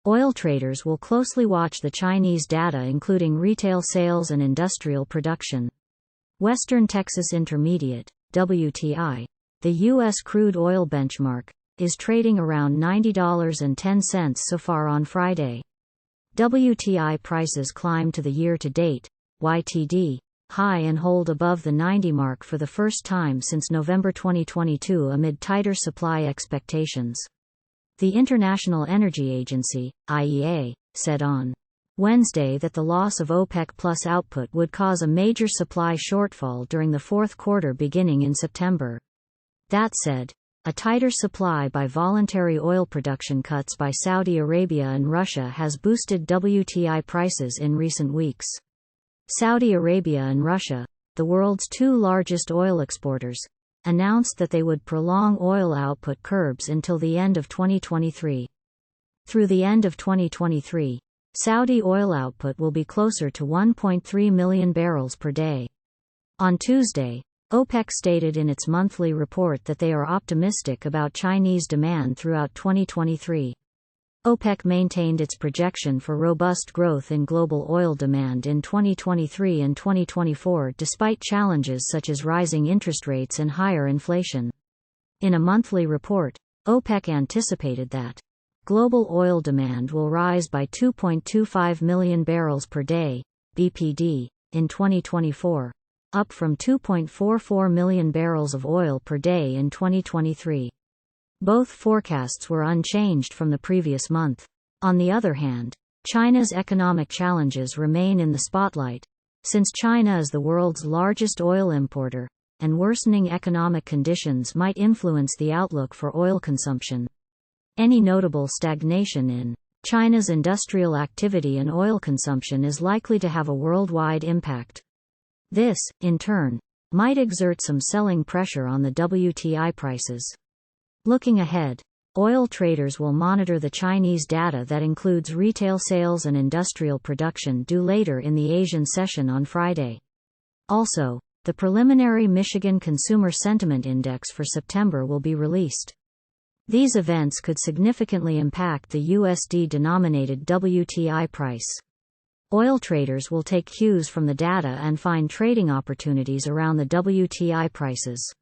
Oil traders will closely watch the Chinese data including retail sales and industrial production. Western Texas Intermediate, WTI, the U.S. crude oil benchmark, is trading around $90.10 so far on Friday. WTI prices climbed to the year-to-date, YTD, high and hold above the 90 mark for the first time since November 2022 amid tighter supply expectations. The International Energy Agency, IEA, said on Wednesday that the loss of OPEC Plus output would cause a major supply shortfall during the fourth quarter beginning in September. That said, a tighter supply by voluntary oil production cuts by Saudi Arabia and Russia has boosted WTI prices in recent weeks. Saudi Arabia and Russia, the world's two largest oil exporters, announced that they would prolong oil output curbs until the end of 2023. Through the end of 2023, Saudi oil output will be closer to 1.3 million barrels per day. On Tuesday, OPEC stated in its monthly report that they are optimistic about Chinese demand throughout 2023. OPEC maintained its projection for robust growth in global oil demand in 2023 and 2024 despite challenges such as rising interest rates and higher inflation. In a monthly report, OPEC anticipated that global oil demand will rise by 2.25 million barrels per day, BPD, in 2024, up from 2.44 million barrels of oil per day in 2023. Both forecasts were unchanged from the previous month. On the other hand, China's economic challenges remain in the spotlight, since China is the world's largest oil importer, and worsening economic conditions might influence the outlook for oil consumption. Any notable stagnation in China's industrial activity and oil consumption is likely to have a worldwide impact. This, in turn, might exert some selling pressure on the WTI prices. Looking ahead, oil traders will monitor the Chinese data that includes retail sales and industrial production due later in the Asian session on Friday. Also, the preliminary Michigan Consumer Sentiment Index for September will be released. These events could significantly impact the USD-denominated WTI price. Oil traders will take cues from the data and find trading opportunities around the WTI prices.